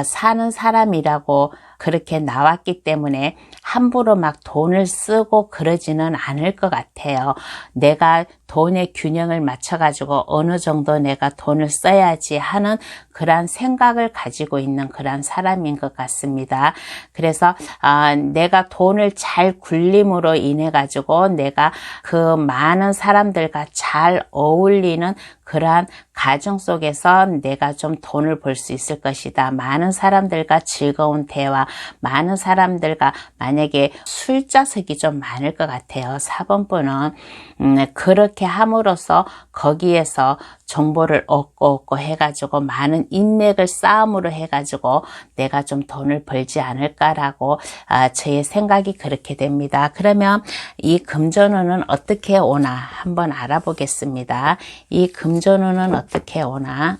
사는 사람이라고 그렇게 나왔기 때문에 함부로 막 돈을 쓰고 그러지는 않을 것 같아요. 내가 돈의 균형을 맞춰가지고 어느 정도 내가 돈을 써야지 하는 그런 생각을 가지고 있는 그런 사람인 것 같습니다. 그래서 내가 돈을 잘 굴림으로 인해 가지고 내가 그 많은 사람들과 잘 어울리는 그러한 가정 속에서 내가 좀 돈을 벌 수 있을 것이다. 많은 사람들과 즐거운 대화, 많은 사람들과 만약에 술자석이 좀 많을 것 같아요. 4번 분은 그렇게 함으로써 거기에서 정보를 얻고 해가지고 많은 인맥을 쌓음으로 해가지고 내가 좀 돈을 벌지 않을까라고 저의 생각이 그렇게 됩니다. 그러면 이 금전운은 어떻게 오나 한번 알아보겠습니다. 이 금전운은 어떻게 오나?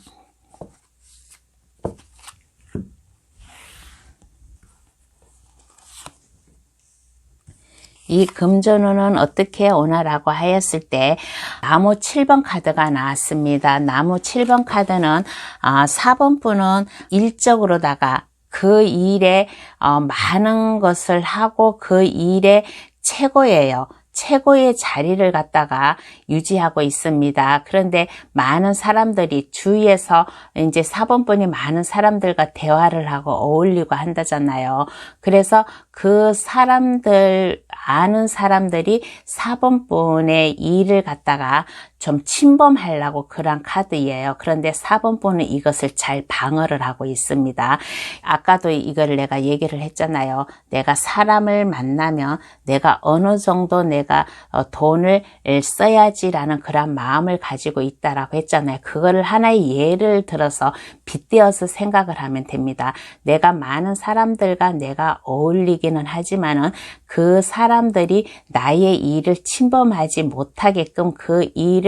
이 금전운은 어떻게 오나라고 하였을 때 나무 7번 카드가 나왔습니다. 나무 7번 카드는 4번 분은 일적으로다가 그 일에 많은 것을 하고 그 일의 최고예요. 최고의 자리를 갖다가 유지하고 있습니다. 그런데 많은 사람들이 주위에서 이제 4번 분이 많은 사람들과 대화를 하고 어울리고 한다잖아요. 그래서 그 사람들 아는 사람들이 4번분의 일을 갖다가 좀 침범하려고 그런 카드예요. 그런데 4번분은 이것을 잘 방어를 하고 있습니다. 아까도 이걸 내가 얘기를 했잖아요. 내가 사람을 만나면 내가 어느 정도 내가 돈을 써야지라는 그런 마음을 가지고 있다라고 했잖아요. 그거를 하나의 예를 들어서 빗대어서 생각을 하면 됩니다. 내가 많은 사람들과 내가 어울리기는 하지만은 그 사람들이 나의 일을 침범하지 못하게끔 그 일을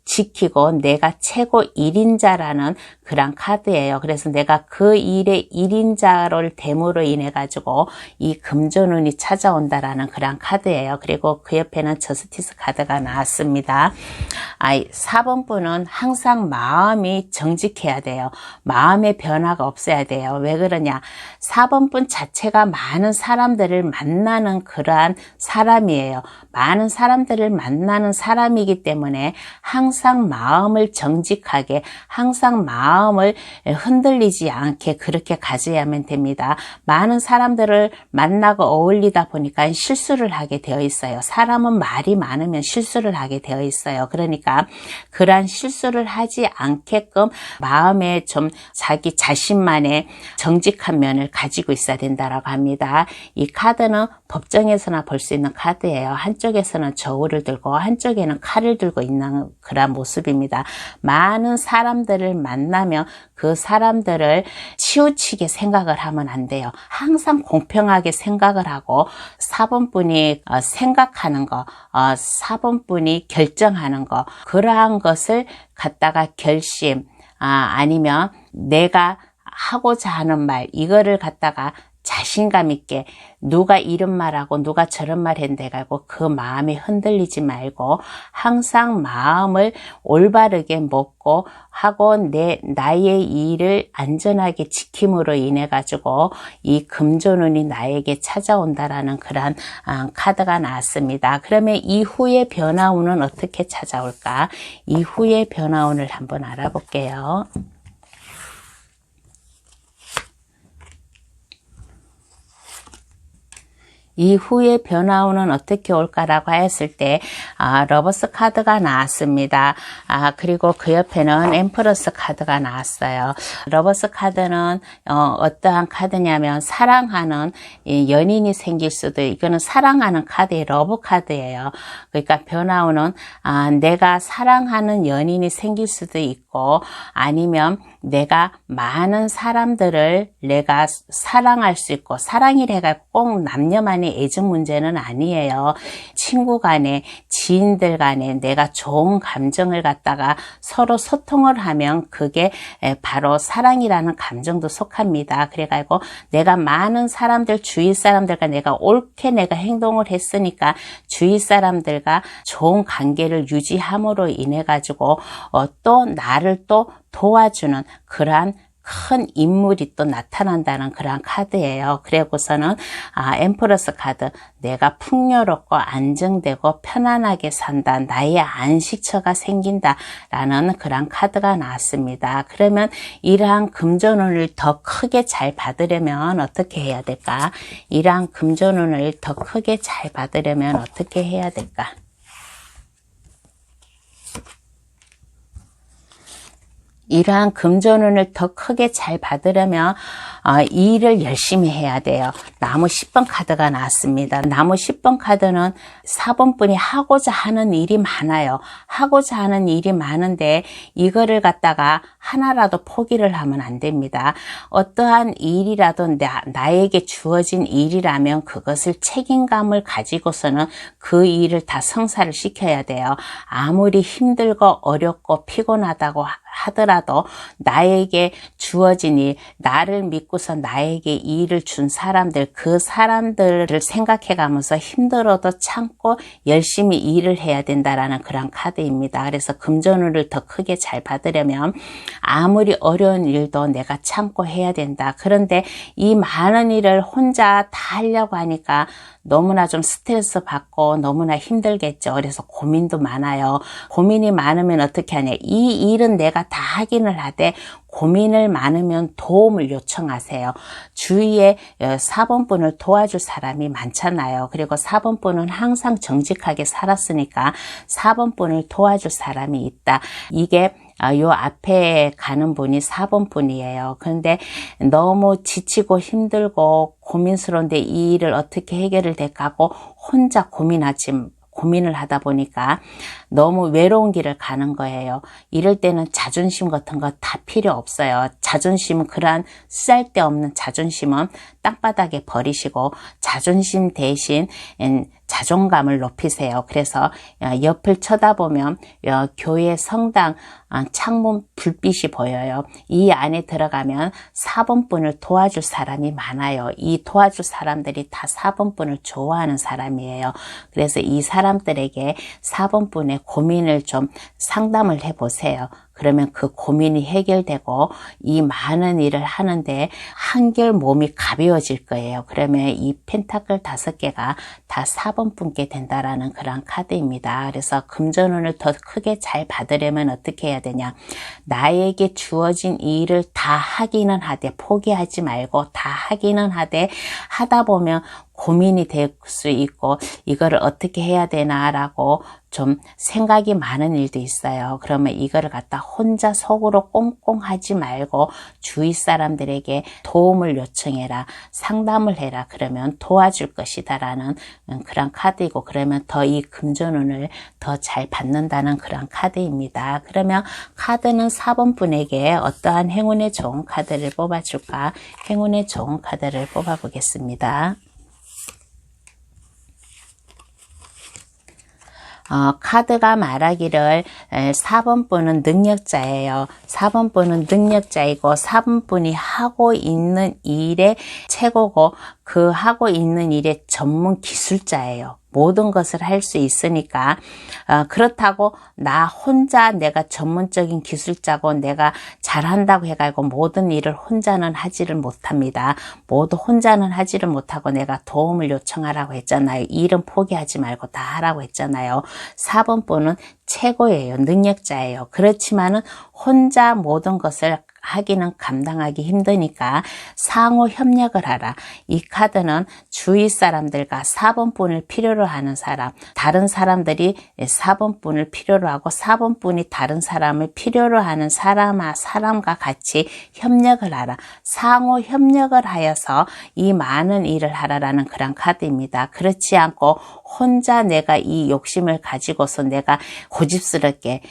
지키고 내가 최고 1인자라는 그런 카드예요. 그래서 내가 그 일의 1인자를 됨으로 인해 가지고 이 금전운이 찾아온다라는 그런 카드예요. 그리고 그 옆에는 저스티스 카드가 나왔습니다. 4번분은 항상 마음이 정직해야 돼요. 마음의 변화가 없어야 돼요. 왜 그러냐? 4번분 자체가 많은 사람들을 만나는 그러한 사람이에요. 많은 사람들을 만나는 사람이기 때문에 항상 마음을 정직하게, 항상 마음을 흔들리지 않게 그렇게 가져야만 됩니다. 많은 사람들을 만나고 어울리다 보니까 실수를 하게 되어 있어요. 사람은 말이 많으면 실수를 하게 되어 있어요. 그러니까 그러한 실수를 하지 않게끔 마음에 좀 자기 자신만의 정직한 면을 가지고 있어야 된다라고 합니다. 이 카드는 법정에서나 볼 수 있는 카드예요. 한쪽에서는 저울을 들고 한쪽에는 칼을 들고 있는 그런 모습입니다. 많은 사람들을 만나면 그 사람들을 치우치게 생각을 하면 안 돼요. 항상 공평하게 생각을 하고 4번분이 생각하는 거, 4번분이 결정하는 거, 그러한 것을 갖다가 결심, 아니면 내가 하고자 하는 말, 이거를 갖다가 자신감 있게 누가 이런 말하고 누가 저런 말 했는데 가고 그 마음에 흔들리지 말고 항상 마음을 올바르게 먹고 하고 나의 일을 안전하게 지킴으로 인해 가지고 이 금전운이 나에게 찾아온다라는 그런 카드가 나왔습니다. 그러면 이후의 변화운은 어떻게 찾아올까? 이후의 변화운을 한번 알아볼게요. 이후의 변화운은 어떻게 올까라고 했을 때 러버스 카드가 나왔습니다. 그리고 그 옆에는 엠프러스 카드가 나왔어요. 러버스 카드는 어떠한 카드냐면 사랑하는 연인이 생길 수도, 이거는 사랑하는 카드의 러브 카드예요. 그러니까 변화운은 내가 사랑하는 연인이 생길 수도 있고, 아니면 내가 많은 사람들을 내가 사랑할 수 있고, 사랑이래가 꼭 남녀만의 애정 문제는 아니에요. 친구 간에, 지인들 간에 내가 좋은 감정을 갖다가 서로 소통을 하면 그게 바로 사랑이라는 감정도 속합니다. 그래가지고 내가 많은 사람들, 주위 사람들과 내가 옳게 내가 행동을 했으니까 주위 사람들과 좋은 관계를 유지함으로 인해 가지고 또 나를 또 도와주는 그러한 큰 인물이 또 나타난다는 그런 카드예요. 그리고서는 엠프러스 카드, 내가 풍요롭고 안정되고 편안하게 산다, 나의 안식처가 생긴다 라는 그런 카드가 나왔습니다. 그러면 이러한 금전운을 더 크게 잘 받으려면 어떻게 해야 될까? 이러한 금전운을 더 크게 잘 받으려면 어떻게 해야 될까? 이러한 금전운을 더 크게 잘 받으려면 이 일을 열심히 해야 돼요. 나무 10번 카드가 나왔습니다. 나무 10번 카드는 4번분이 하고자 하는 일이 많아요. 하고자 하는 일이 많은데 이거를 갖다가 하나라도 포기를 하면 안 됩니다. 어떠한 일이라도 나에게 주어진 일이라면 그것을 책임감을 가지고서는 그 일을 다 성사를 시켜야 돼요. 아무리 힘들고 어렵고 피곤하다고 하더라도 나에게 주어진 일, 나를 믿고서 나에게 이 일을 준 사람들, 그 사람들을 생각해 가면서 힘들어도 참고 열심히 일을 해야 된다라는 그런 카드입니다. 그래서 금전운을 더 크게 잘 받으려면 아무리 어려운 일도 내가 참고 해야 된다. 그런데 이 많은 일을 혼자 다 하려고 하니까 너무나 좀 스트레스 받고 너무나 힘들겠죠. 그래서 고민도 많아요. 고민이 많으면 어떻게 하냐. 이 일은 내가 사람들과 다 확인을 하되 고민을 많으면 도움을 요청하세요. 주위에 4번분을 도와줄 사람이 많잖아요. 그리고 4번분은 항상 정직하게 살았으니까 4번분을 도와줄 사람이 있다. 이게 요 앞에 가는 분이 4번분이에요. 그런데 너무 지치고 힘들고 고민스러운데 이 일을 어떻게 해결을 될까 하고 혼자 고민을 하다 보니까 너무 외로운 길을 가는 거예요. 이럴 때는 자존심 같은 거 다 필요 없어요. 자존심은 그러한 쓸데없는 자존심은 땅바닥에 버리시고 자존심 대신 자존감을 높이세요. 그래서 옆을 쳐다보면 교회 성당 창문 불빛이 보여요. 이 안에 들어가면 4번분을 도와줄 사람이 많아요. 이 도와줄 사람들이 다 4번분을 좋아하는 사람이에요. 그래서 이 사람들에게 4번분의 고민을 좀 상담을 해보세요. 그러면 그 고민이 해결되고 이 많은 일을 하는데 한결 몸이 가벼워질 거예요. 그러면 이 펜타클 5개가 다 4번분께 된다라는 그런 카드입니다. 그래서 금전운을 더 크게 잘 받으려면 어떻게 해야 되냐? 나에게 주어진 이 일을 다 하기는 하되 포기하지 말고 다 하기는 하되 하다 보면 고민이 될 수 있고 이거를 어떻게 해야 되나라고 좀 생각이 많은 일도 있어요. 그러면 이거를 갖다 혼자 속으로 꽁꽁 하지 말고 주위 사람들에게 도움을 요청해라. 상담을 해라. 그러면 도와줄 것이다 라는 그런 카드이고 그러면 더 이 금전운을 더 잘 받는다는 그런 카드입니다. 그러면 카드는 4번분에게 어떠한 행운에 좋은 카드를 뽑아줄까? 행운에 좋은 카드를 뽑아보겠습니다. 카드가 말하기를 4번분은 능력자예요. 4번분은 능력자이고 4번분이 하고 있는 일의 최고고 그 하고 있는 일의 전문 기술자예요. 모든 것을 할 수 있으니까 그렇다고 나 혼자 내가 전문적인 기술자고 내가 잘한다고 해가지고 모든 일을 혼자는 하지를 못합니다. 모두 혼자는 하지를 못하고 내가 도움을 요청하라고 했잖아요. 일은 포기하지 말고 다 하라고 했잖아요. 4번분은 최고예요. 능력자예요. 그렇지만은 혼자 모든 것을 하기는 감당하기 힘드니까 상호 협력을 하라. 이 카드는 주위 사람들과 4번분을 필요로 하는 사람, 다른 사람들이 4번분을 필요로 하고 4번분이 다른 사람을 필요로 하는 사람과 같이 협력을 하라. 상호 협력을 하여서 이 많은 일을 하라라는 그런 카드입니다. 그렇지 않고 혼자 내가 이 욕심을 가지고서 내가 고집스럽게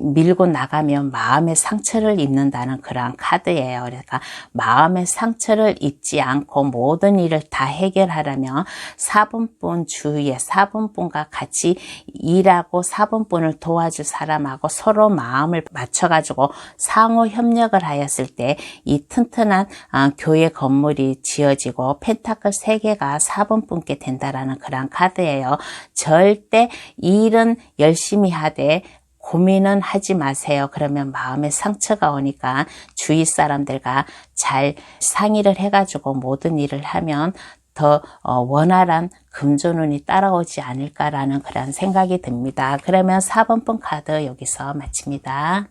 밀고 나가면 마음의 상처를 입는다는 그런 카드예요. 그러니까 마음의 상처를 입지 않고 모든 일을 다 해결하려면 4번분 주위에 4번분과 같이 일하고 4번분을 도와줄 사람하고 서로 마음을 맞춰가지고 상호 협력을 하였을 때 이 튼튼한 교회 건물이 지어지고 펜타클 3개가 4번분께 된다라는 그런 카드예요. 절대 일은 열심히 하되 고민은 하지 마세요. 그러면 마음에 상처가 오니까 주위 사람들과 잘 상의를 해가지고 모든 일을 하면 더 원활한 금전운이 따라오지 않을까라는 그런 생각이 듭니다. 그러면 4번분 카드 여기서 마칩니다.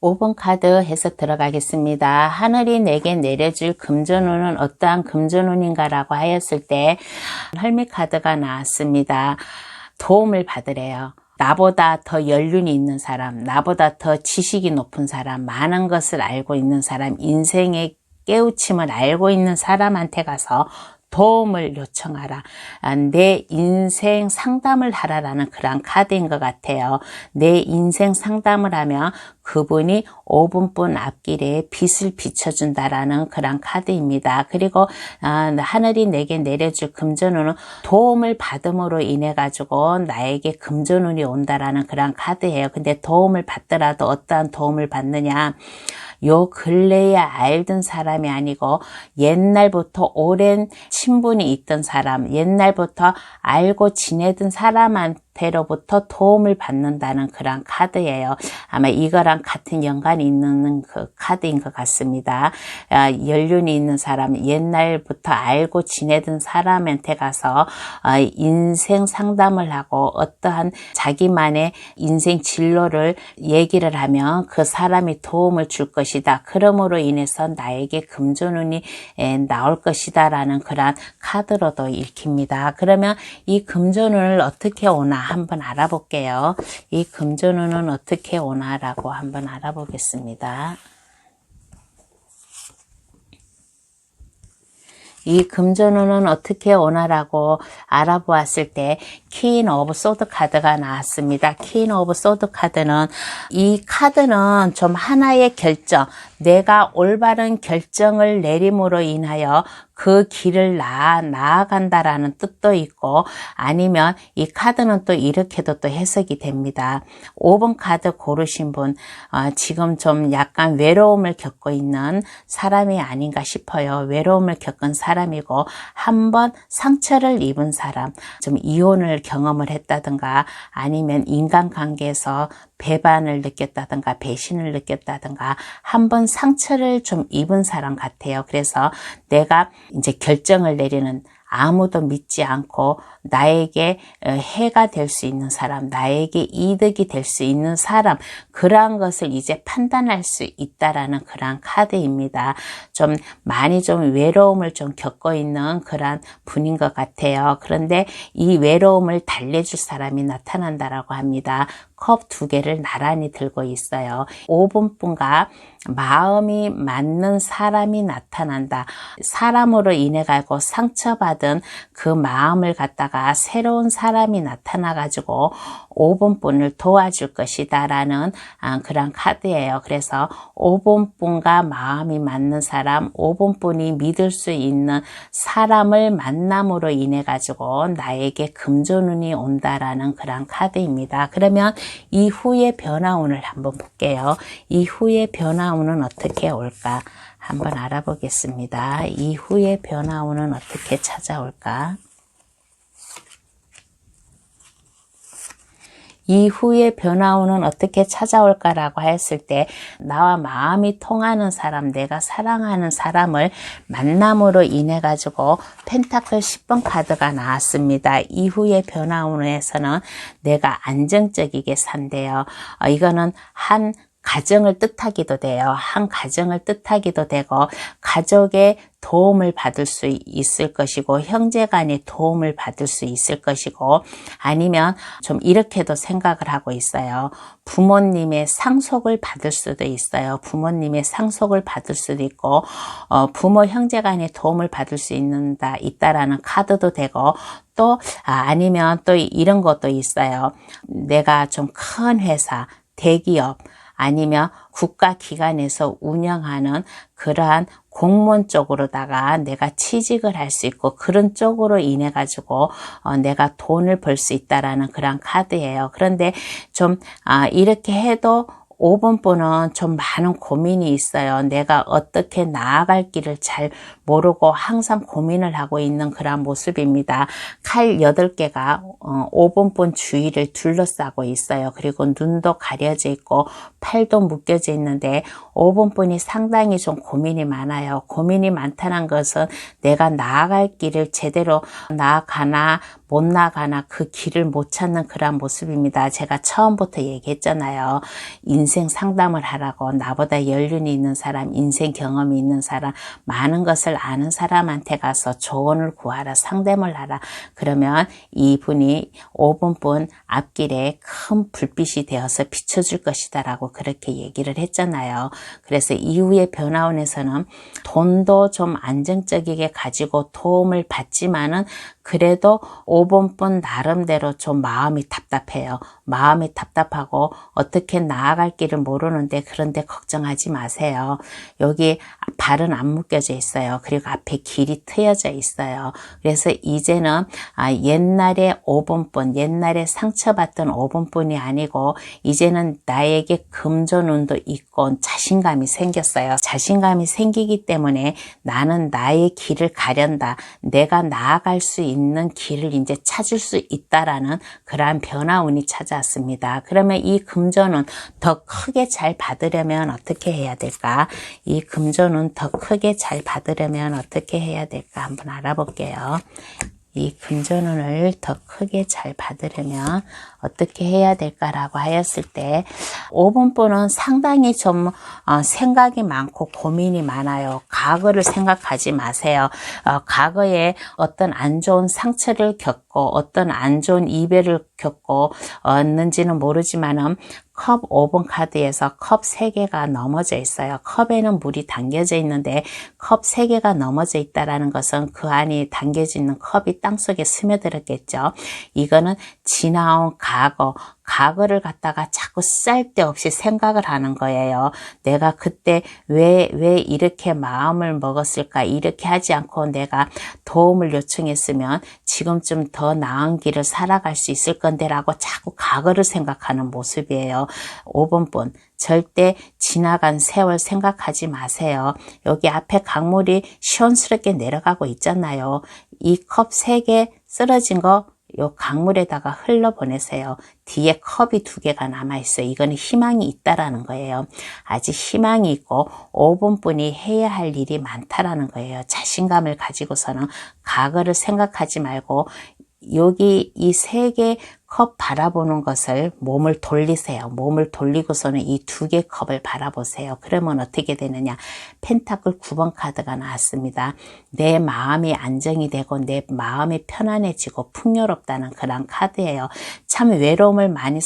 5번 카드 해석 들어가겠습니다. 하늘이 내게 내려줄 금전운은 어떠한 금전운인가 라고 하였을 때 헐미 카드가 나왔습니다. 도움을 받으래요. 나보다 더 연륜이 있는 사람, 나보다 더 지식이 높은 사람, 많은 것을 알고 있는 사람, 인생의 깨우침을 알고 있는 사람한테 가서 도움을 요청하라. 내 인생 상담을 하라라는 그런 카드인 것 같아요. 내 인생 상담을 하면 그분이 5분뿐 앞길에 빛을 비춰준다라는 그런 카드입니다. 그리고 하늘이 내게 내려줄 금전운은 도움을 받음으로 인해 가지고 나에게 금전운이 온다라는 그런 카드예요. 근데 도움을 받더라도 어떠한 도움을 받느냐? 요 근래에 알던 사람이 아니고 옛날부터 오랜 친분이 있던 사람, 옛날부터 알고 지내던 사람한테 상대로부터 도움을 받는다는 그런 카드예요. 아마 이거랑 같은 연관이 있는 그 카드인 것 같습니다. 연륜이 있는 사람, 옛날부터 알고 지내던 사람한테 가서 인생 상담을 하고 어떠한 자기만의 인생 진로를 얘기를 하면 그 사람이 도움을 줄 것이다. 그러므로 인해서 나에게 금전운이 나올 것이다 라는 그런 카드로도 읽힙니다. 그러면 이 금전운을 어떻게 오나 한번 알아볼게요. 이 금전운은 어떻게 오나 라고 한번 알아보겠습니다. 이 금전운은 어떻게 오나라고 알아보았을 때 퀸 오브 소드 카드가 나왔습니다. 퀸 오브 소드 카드는 이 카드는 좀 하나의 결정, 내가 올바른 결정을 내림으로 인하여 그 길을 나아간다라는 뜻도 있고, 아니면 이 카드는 또 이렇게도 또 해석이 됩니다. 5번 카드 고르신 분, 지금 좀 약간 외로움을 겪고 있는 사람이 아닌가 싶어요. 외로움을 겪은 사람이고, 한번 상처를 입은 사람, 좀 이혼을 경험을 했다든가, 아니면 인간관계에서 배반을 느꼈다든가 배신을 느꼈다든가 한번 상처를 좀 입은 사람 같아요. 그래서 내가 이제 결정을 내리는, 아무도 믿지 않고 나에게 해가 될 수 있는 사람, 나에게 이득이 될 수 있는 사람, 그러한 것을 이제 판단할 수 있다라는 그러한 카드입니다. 좀 많이 좀 외로움을 좀 겪고 있는 그러한 분인 것 같아요. 그런데 이 외로움을 달래줄 사람이 나타난다라고 합니다. 컵 2개를 나란히 들고 있어요. 5번 분과 마음이 맞는 사람이 나타난다. 사람으로 인해 가지고 상처받은 그 마음을 갖다가 새로운 사람이 나타나 가지고 5번 분을 도와줄 것이다 라는 그런 카드예요. 그래서 5번 분과 마음이 맞는 사람, 5번 분이 믿을 수 있는 사람을 만남으로 인해 가지고 나에게 금전운이 온다라는 그런 카드입니다. 그러면 이후의 변화운을 한번 볼게요. 이후의 변화운은 어떻게 올까 한번 알아보겠습니다. 이후의 변화운은 어떻게 찾아올까? 이후의 변화운은 어떻게 찾아올까라고 했을 때, 나와 마음이 통하는 사람, 내가 사랑하는 사람을 만남으로 인해 가지고 펜타클 10번 카드가 나왔습니다. 이후의 변화운에서는 내가 안정적이게 산대요. 이거는 한 가정을 뜻하기도 돼요. 한 가정을 뜻하기도 되고, 가족의 도움을 받을 수 있을 것이고, 형제간의 도움을 받을 수 있을 것이고, 아니면 좀 이렇게도 생각을 하고 있어요. 부모님의 상속을 받을 수도 있어요. 부모님의 상속을 받을 수도 있고, 부모 형제간의 도움을 받을 수 있다라는 카드도 되고, 또 아니면 또 이런 것도 있어요. 내가 좀 큰 회사, 대기업, 아니면 국가기관에서 운영하는 그러한 공무원 쪽으로다가 내가 취직을 할 수 있고, 그런 쪽으로 인해 가지고 내가 돈을 벌 수 있다라는 그런 카드예요. 그런데 좀 이렇게 해도 5번 분은 좀 많은 고민이 있어요. 내가 어떻게 나아갈 길을 잘 모르고 항상 고민을 하고 있는 그런 모습입니다. 칼 8개가 5번 분 주위를 둘러싸고 있어요. 그리고 눈도 가려져 있고 팔도 묶여져 있는데 5번 분이 상당히 좀 고민이 많아요. 고민이 많다는 것은 내가 나아갈 길을 제대로 나아가나 못 나가나 그 길을 못 찾는 그런 모습입니다. 제가 처음부터 얘기했잖아요. 인생 상담을 하라고, 나보다 연륜이 있는 사람, 인생 경험이 있는 사람, 많은 것을 아는 사람한테 가서 조언을 구하라, 상담을 하라. 그러면 이분이 5번 분 앞길에 큰 불빛이 되어서 비춰줄 것이다 라고 그렇게 얘기를 했잖아요. 그래서 이후의 변화원에서는 돈도 좀 안정적이게 가지고 도움을 받지만은 그래도 5번 분 나름대로 좀 마음이 답답해요. 마음이 답답하고 어떻게 나아갈 길을 모르는데 그런데 걱정하지 마세요. 여기 발은 안 묶여져 있어요. 그리고 앞에 길이 트여져 있어요. 그래서 이제는 옛날에 5번뿐, 옛날에 상처받던 5번뿐이 아니고 이제는 나에게 금전운도 있고 자신감이 생겼어요. 자신감이 생기기 때문에 나는 나의 길을 가련다. 내가 나아갈 수 있는 길을 이제 찾을 수 있다라는 그러한 변화운이 찾아왔습니다. 그러면 이 금전운 더 크게 잘 받으려면 어떻게 해야 될까? 이 금전운 더 크게 잘 받으려면 어떻게 해야 될까? 한번 알아볼게요. 이 금전운을 더 크게 잘 받으려면 어떻게 해야 될까라고 하였을 때 5번분은 상당히 좀 생각이 많고 고민이 많아요. 과거를 생각하지 마세요. 과거에 어떤 안 좋은 상처를 겪고 어떤 안 좋은 이별을 겪고 었는지는 모르지만은 컵 5번 카드에서 컵 3개가 넘어져 있어요. 컵에는 물이 담겨져 있는데 컵 3개가 넘어져 있다는 것은 그 안에 담겨져 있는 컵이 땅속에 스며들었겠죠. 이거는 지나온 과거를 갖다가 자꾸 쓸데없이 생각을 하는 거예요. 내가 그때 왜 이렇게 마음을 먹었을까? 이렇게 하지 않고 내가 도움을 요청했으면 지금쯤 더 나은 길을 살아갈 수 있을 건데 라고 자꾸 과거를 생각하는 모습이에요. 5번분 절대 지나간 세월 생각하지 마세요. 여기 앞에 강물이 시원스럽게 내려가고 있잖아요. 이 컵 3개 쓰러진 거 요 강물에다가 흘러보내세요. 뒤에 컵이 2개가 남아있어요. 이거는 희망이 있다라는 거예요. 아직 희망이 있고 5번분이 해야 할 일이 많다라는 거예요. 자신감을 가지고서는 과거를 생각하지 말고 여기 이 3개 컵 바라보는 것을 몸을 돌리세요. 몸을 돌리고서는 이 2개 컵을 바라보세요. 그러면 어떻게 되느냐? 펜타클 9번 카드가 나왔습니다. 내 마음이 안정이 되고 내 마음이 편안해지고 풍요롭다는 그런 카드예요. 참 외로움을 많이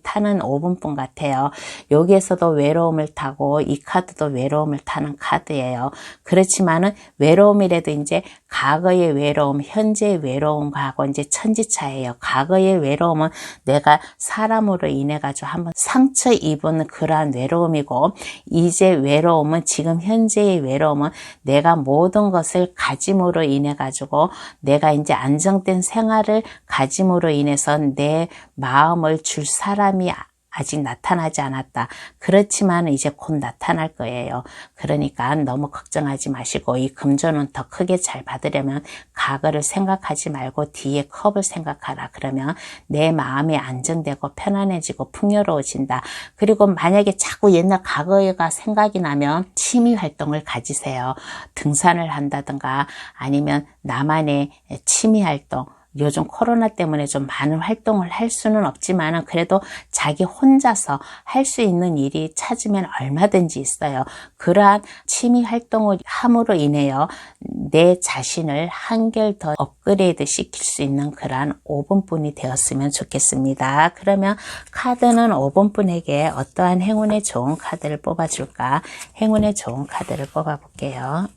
타는 5번분 같아요. 여기에서도 외로움을 타고 이 카드도 외로움을 타는 카드예요. 그렇지만은 외로움이라도 이제 과거의 외로움, 현재의 외로움하고 이제 천지차예요. 과거의 외로움은 내가 사람으로 인해 가지고 한번 상처 입은 그러한 외로움이고, 이제 외로움은 지금 현재의 외로움은 내가 모든 것을 가짐으로 인해 가지고 내가 이제 안정된 생활을 가짐으로 인해서 내 마음을 줄 사람이 아직 나타나지 않았다. 그렇지만 이제 곧 나타날 거예요. 그러니까 너무 걱정하지 마시고 이 금전은 더 크게 잘 받으려면 과거를 생각하지 말고 뒤에 컵을 생각하라. 그러면 내 마음이 안정되고 편안해지고 풍요로워진다. 그리고 만약에 자꾸 옛날 과거가 생각이 나면 취미 활동을 가지세요. 등산을 한다든가 아니면 나만의 취미 활동, 요즘 코로나 때문에 좀 많은 활동을 할 수는 없지만 그래도 자기 혼자서 할 수 있는 일이 찾으면 얼마든지 있어요. 그러한 취미 활동을 함으로 인해요 내 자신을 한결 더 업그레이드 시킬 수 있는 그러한 5번분이 되었으면 좋겠습니다. 그러면 카드는 5번분에게 어떠한 행운의 좋은 카드를 뽑아줄까? 행운의 좋은 카드를 뽑아볼게요.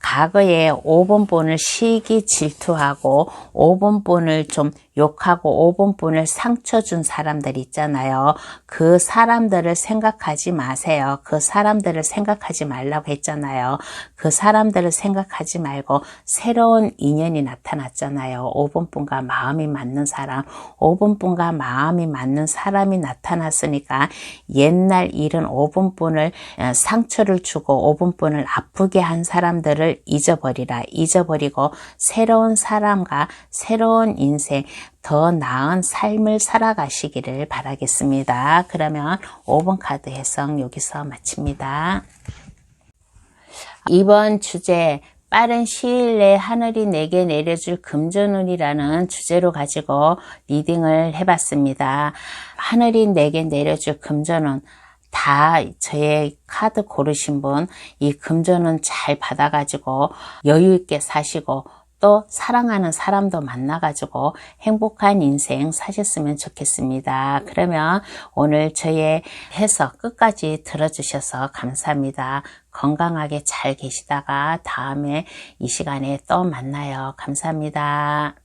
과거에 5번분을 시기 질투하고 5번분을 좀 욕하고 5번분을 상처 준 사람들 있잖아요. 그 사람들을 생각하지 마세요. 그 사람들을 생각하지 말라고 했잖아요. 그 사람들을 생각하지 말고 새로운 인연이 나타났잖아요. 5번분과 마음이 맞는 사람, 5번분과 마음이 맞는 사람이 나타났으니까 옛날 일은 5번분을 상처를 주고 5번분을 아프게 한 사람들을 잊어버리라. 잊어버리고 새로운 사람과 새로운 인생, 더 나은 삶을 살아가시기를 바라겠습니다. 그러면 5번 카드 해석 여기서 마칩니다. 이번 주제 빠른 시일 내에 하늘이 내게 내려줄 금전운이라는 주제로 가지고 리딩을 해봤습니다. 하늘이 내게 내려줄 금전운, 다 저의 카드 고르신 분 이 금전은 잘 받아가지고 여유있게 사시고 또 사랑하는 사람도 만나가지고 행복한 인생 사셨으면 좋겠습니다. 그러면 오늘 저의 해석 끝까지 들어주셔서 감사합니다. 건강하게 잘 계시다가 다음에 이 시간에 또 만나요. 감사합니다.